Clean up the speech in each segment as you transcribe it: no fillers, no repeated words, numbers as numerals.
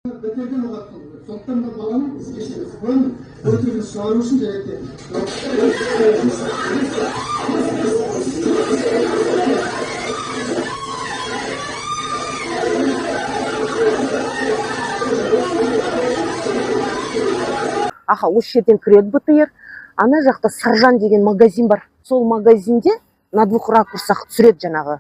Бөтелген оғаттың, сондықтан да баланың ізкешіміз. Бұның өтірігін шығару үшін жәйте. Аха, осы жерден кіреді БТР. Ана жақта Саржан деген магазин бар. Сол магазинде на двух ракурсах түсіреді жаңағы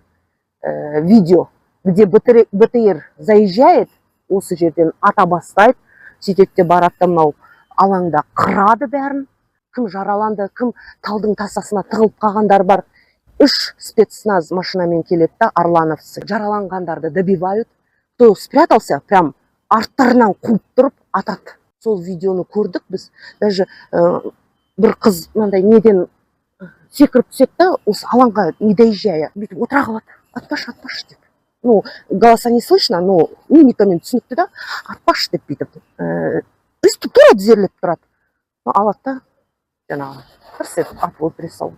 видео, где БТР заезжает, осы жерден ата бастайды, сөйтеді де барады да мынау алаңда қырады бәрін. Кім жараланды, кім талдың тасасына тығылып қалғандар бар. 3 спецназ машинамен келеді да, Арлановцы. Жараланғандарды добивают. Кто спрятался, прям арттарынан қуып тұрып атады. Сол видеоны көрдік біз. Даже бір қыз мынандай неден секіріп түседі да, осы алаңға не доезжая, бүйтіп отыра қалады. Атпашы деп. Ну, голоса не слышно, но мимикамен түсінікті да, атпашы деп бүйтіп. Өстіп тура тізерлеп тұрады. Алады да, жаңағы бір сет атып өлтіре салды.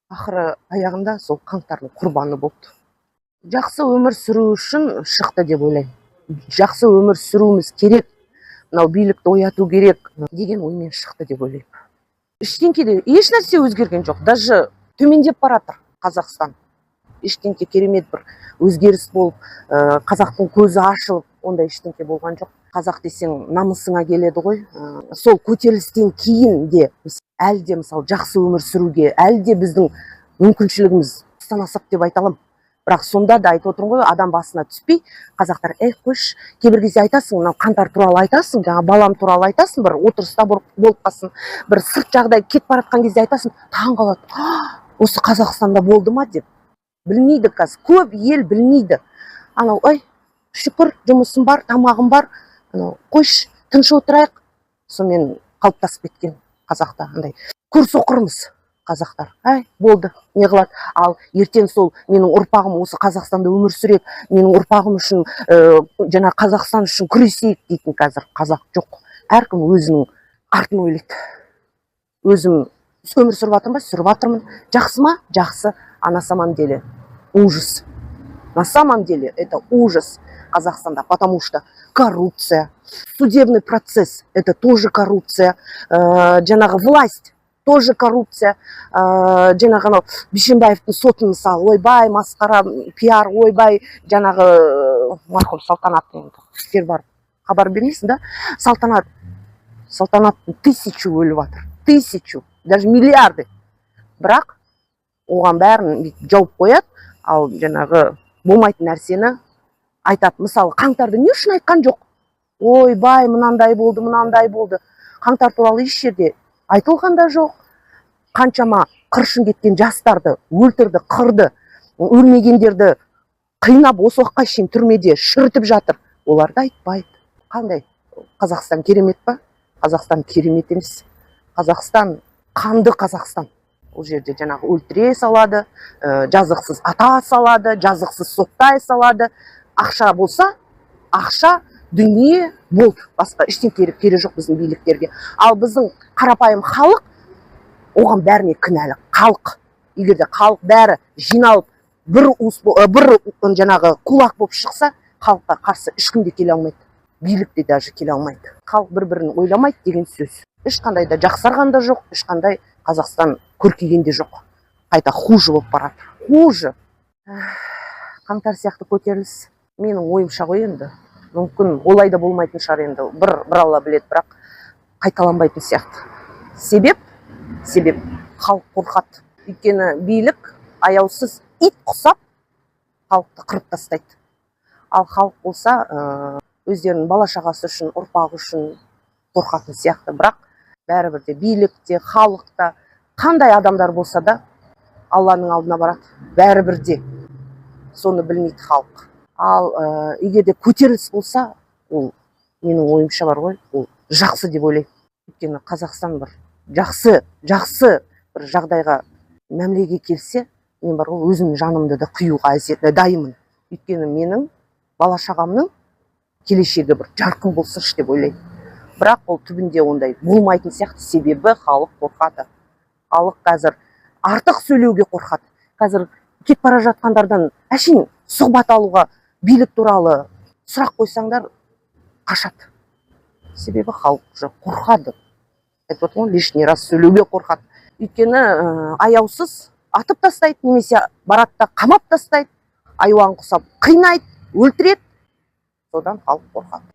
Ақыры аяғында сол қаңтардың құрбаны болды. Жақсы өмір сүру үшін шықты деп ойлаймын. Жақсы өмір сүруіміз керек, мынау билікті ояту керек деген оймен шықты деп ойлаймын. Ештеңкеде еш нәрсе өзгерген жоқ. Даже төмендеп баратыр Қазақстан. Ештеңке керемет бір өзгеріс болып, қазақтың көзі ашылып, ондай ештеңке болған жоқ. Қазақ десең намысыңа келеді ғой. Сол көтерілістен кейін де әлде мысалы жақсы өмір сүруге, әлде біздің мүмкіншілігіміз санасақ деп айта аламын. Бірақ сонда да айтып отырмын ғой, адам басына түспей, қазақтар қойшы, кейбір кезде айтасың, мынау қаңтар туралы айтасың, жаңа балам туралы айтасың, бір отырыста болып қалсын, бір сырт жағдай кетіп баратқан кезде айтасың, таң қалады. Осы Қазақстанда болды ма деп. Білмейді қазір, көп ел білмейді. Анау, шүкір, жұмысым бар, тамағым бар, қойшы, тыныш отырайық. Сонымен қалыптасып кеткен қазақта андай. Курс оқырмыз қазақтар. Болды, не қылады. Ал ертең сол менің ұрпағым осы Қазақстанда өмір сүрек, менің ұрпағым үшін, жаңа Қазақстан үшін күресейік дейтін қазір қазақ жоқ. Әркім өзінің артын ойлайды. Өзім өмір сүріп жатырмын ба? Сүріп жатырмын. Жақсы ма? Жақсы. А на самом деле ужас. На самом деле это ужас Казахстанда, потому что коррупция, судебный процесс это тоже коррупция, жаңағы власть тоже коррупция, жаңағы Бишімбаевтың сотын мысалы, ойбай, масқара, пиар, ойбай, жаңағы марқұм Салтанаттың бар, хабар бермейсің да? Салтанаттың 1000 өліп жатыр, 1000, даже миллиарды. Бірақ оған бәрін жауып қояды, ал жаңағы болмайтын нәрсені айтады. Мысалы, қаңтарды не үшін айтқан жоқ? Ойбай, мынандай болды, мынандай болды. Қаңтар туралы еш жерде айтылған да жоқ. Қаншама қыршын кеткен жастарды өлтірді, қырды, өлмегендерді қинап осы уақытқа шейін түрмеде шірітіп жатыр. Оларды айтпайды. Қандай? Қазақстан керемет па? Қазақстан керемет емес. Қазақстан қанды Қазақстан. Ол жерде жаңағы өлтіре салады, жазықсыз ата салады, жазықсыз соттай салады. Ақша болса, ақша, дүние болды. Басқа ештеңе керек жоқ біздің биліктерге. Ал біздің қарапайым халық оған бәріне кінәлі. Халық. Егерде халық бәрі жиналып бір жаңағы кулак болып шықса, халыққа қарсы ешкім де келе алмайды. Билік те даже келе алмайды. Халық бір-бірін ойламайды деген сөз. Ешқандай да жақсарған да жоқ, ешқандай Қазақстан көркейген де жоқ. Қайта хуже болып барады. Хуже. Қаңтар сияқты көтеріліс. Менің ойымша ғой енді. Мүмкін олай да болмайтын шығар енді. Бір алла біледі, бірақ қайталанбайтын сияқты. Себеп халық қорқады. Өйткені билік аяусыз ит құсап халықты қырып тастайды. Ал халық болса өздерінің бала шағасы үшін, ұрпағы үшін қорқатын сияқты. Бірақ бәрібір де билікте, халықта қандай адамдар болса да Алланың алдына барады. Бәрібір де соны білмейді халық. Ал егерде көтеріліс болса, ол менің ойымша бар ғой, ол жақсы деп ойлаймын. Өйткені Қазақстан бір жақсы бір жағдайға мәмілеге келсе, мен бар ғой, өзімнің жанымды да қиюға дайынмын. Өйткені менің бала шағамның келешегі бір жарқын болсыншы деп ойлаймын. Бірақ ол түбінде ондай болмайтын сияқты, себебі халық қорқады. Халық қазір артық сөйлеуге қорқады. Қазір кетіп бара жатқандардан әшейін сұхбат алуға, билік туралы сұрақ қойсаңдар, қашады. Себебі халық уже қорқады. Айтып отырмын ғой, лишний раз сөйлеуге қорқады. Өйткені аяусыз атып тастайды, немесе барады да қамап тастайды, айуан құсап қинайды, өлтіреді. Содан халық қорқады.